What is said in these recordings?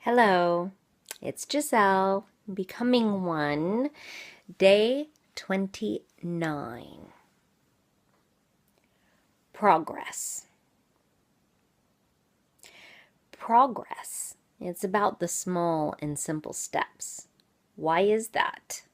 Hello, it's Giselle, Becoming One, day 29. Progress. Progress. It's about the small and simple steps. Why is that?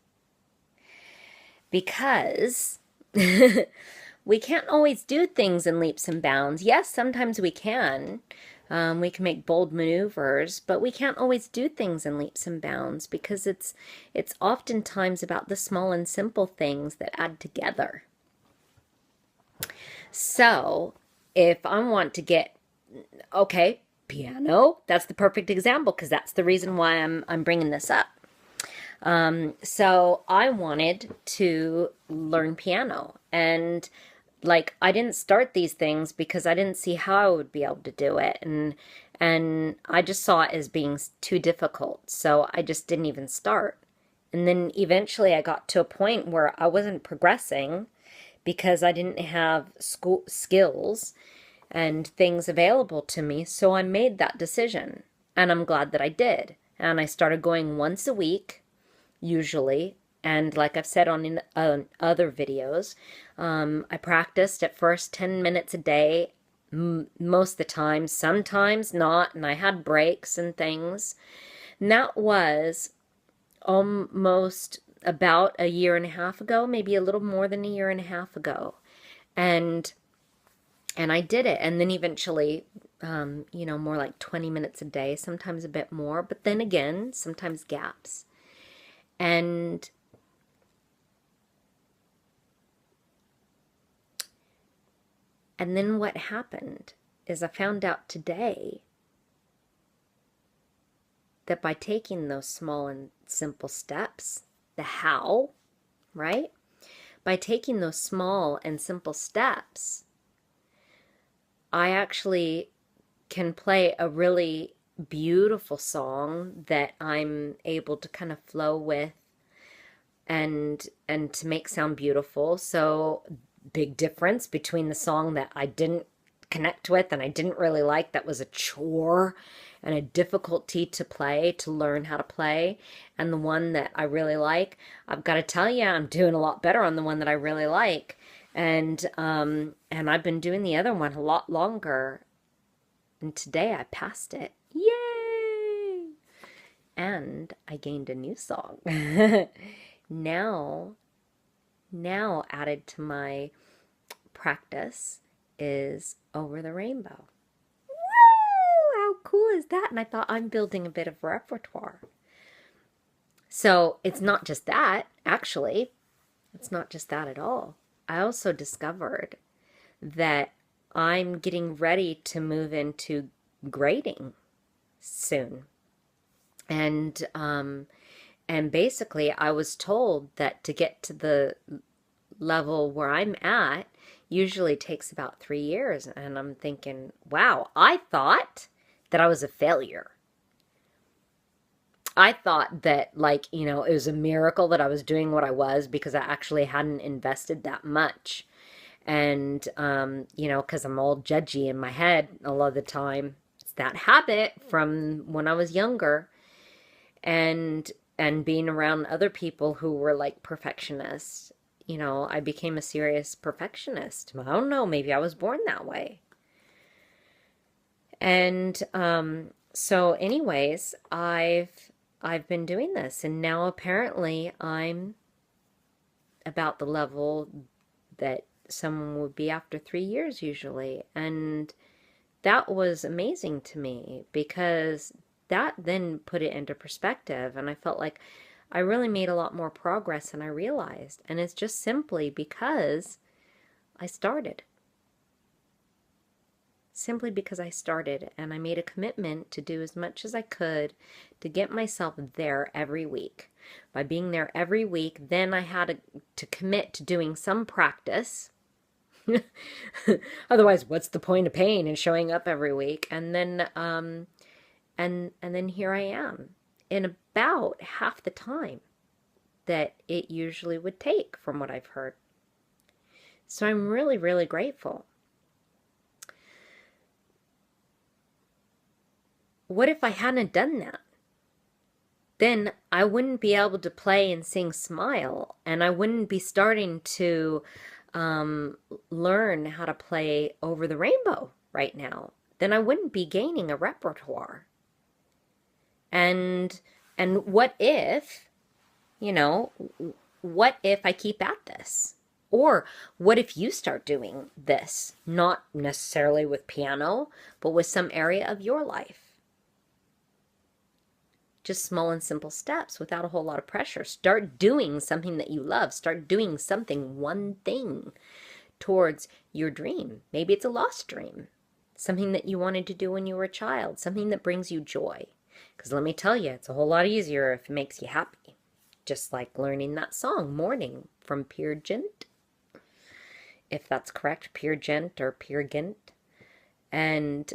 Because we can't always do things in leaps and bounds. Yes, sometimes we can. We can make bold maneuvers, but we can't always do things in leaps and bounds because it's oftentimes about the small and simple things that add together. So, if I want to get piano, that's the perfect example because that's the reason why I'm bringing this up. So I wanted to learn piano, and I didn't start these things because I didn't see how I would be able to do it, and I just saw it as being too difficult, so I just didn't even start. And then eventually I got to a point where I wasn't progressing because I didn't have school skills and things available to me, so I made that decision, and I'm glad that I did. And I started going once a week usually. And like I've said on other videos, I practiced at first 10 minutes a day, most of the time, sometimes not, and I had breaks and things. And that was almost about a year and a half ago, maybe a little more than a year and a half ago. And I did it. And then eventually, more like 20 minutes a day, sometimes a bit more, but then again, sometimes gaps. And then what happened is I found out today that by taking those small and simple steps, the how, right? By taking those small and simple steps, I actually can play a really beautiful song that I'm able to kind of flow with and to make sound beautiful. So big difference between the song that I didn't connect with and I didn't really like, that was a chore and a difficulty to play, to learn how to play, and the one that I really like. I've got to tell you, I'm doing a lot better on the one that I really like. And I've been doing the other one a lot longer. And today I passed it. Yay! And I gained a new song. Now added to my practice is Over the Rainbow. Woo! How cool is that? And I thought, I'm building a bit of repertoire. So it's not just that, actually. It's not just that at all. I also discovered that I'm getting ready to move into grading soon. And basically I was told that to get to the level where I'm at usually takes about 3 years. And I'm thinking, wow, I thought that I was a failure. I thought that, it was a miracle that I was doing what I was because I actually hadn't invested that much. And, because I'm all judgy in my head a lot of the time. It's that habit from when I was younger. And being around other people who were like perfectionists, I became a serious perfectionist. I don't know, maybe I was born that way. And so anyways, I've been doing this, and now apparently I'm about the level that someone would be after 3 years usually. And that was amazing to me because that then put it into perspective, and I felt like I really made a lot more progress than I realized. And it's just simply because I started. Simply because I started, and I made a commitment to do as much as I could to get myself there every week. By being there every week, then I had to commit to doing some practice. Otherwise, what's the point of paying and showing up every week? And then and then here I am in about half the time that it usually would take, from what I've heard. So I'm really, really grateful. what if I hadn't done that? Then I wouldn't be able to play and sing Smile, and I wouldn't be starting to learn how to play Over the Rainbow right now. Then I wouldn't be gaining a repertoire. And what if, you know, what if I keep at this? Or what if you start doing this, not necessarily with piano, but with some area of your life? Just small and simple steps without a whole lot of pressure. Start doing something that you love. Start doing something, one thing, towards your dream. Maybe it's a lost dream, something that you wanted to do when you were a child, something that brings you joy. Because let me tell you, it's a whole lot easier if it makes you happy. Just like learning that song, Morning, from Peer Gynt. If that's correct, Peer Gynt or Peer Gynt. And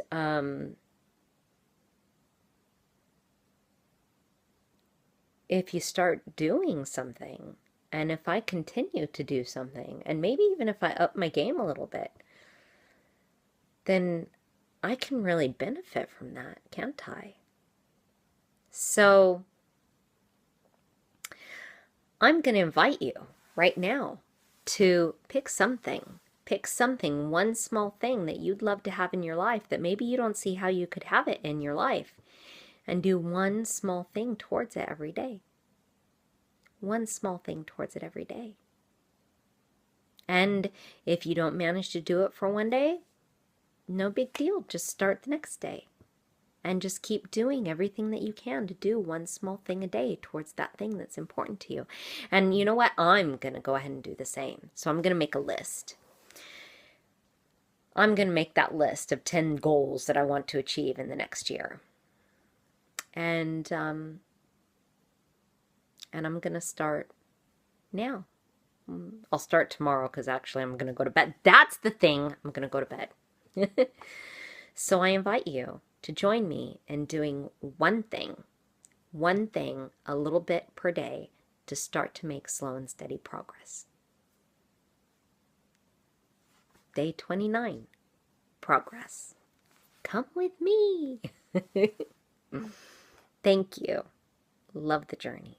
if you start doing something, and if I continue to do something, and maybe even if I up my game a little bit, then I can really benefit from that, can't I? So I'm going to invite you right now to pick something, one small thing that you'd love to have in your life that maybe you don't see how you could have it in your life, and do one small thing towards it every day. One small thing towards it every day. And if you don't manage to do it for one day, no big deal. Just start the next day. And just keep doing everything that you can to do one small thing a day towards that thing that's important to you. And you know what? I'm going to go ahead and do the same. So I'm going to make a list. I'm going to make that list of 10 goals that I want to achieve in the next year. And I'm going to start now. I'll start tomorrow because actually I'm going to go to bed. That's the thing. I'm going to go to bed. So I invite you to join me in doing one thing a little bit per day to start to make slow and steady progress. Day 29, progress. Come with me. Thank you. Love the journey.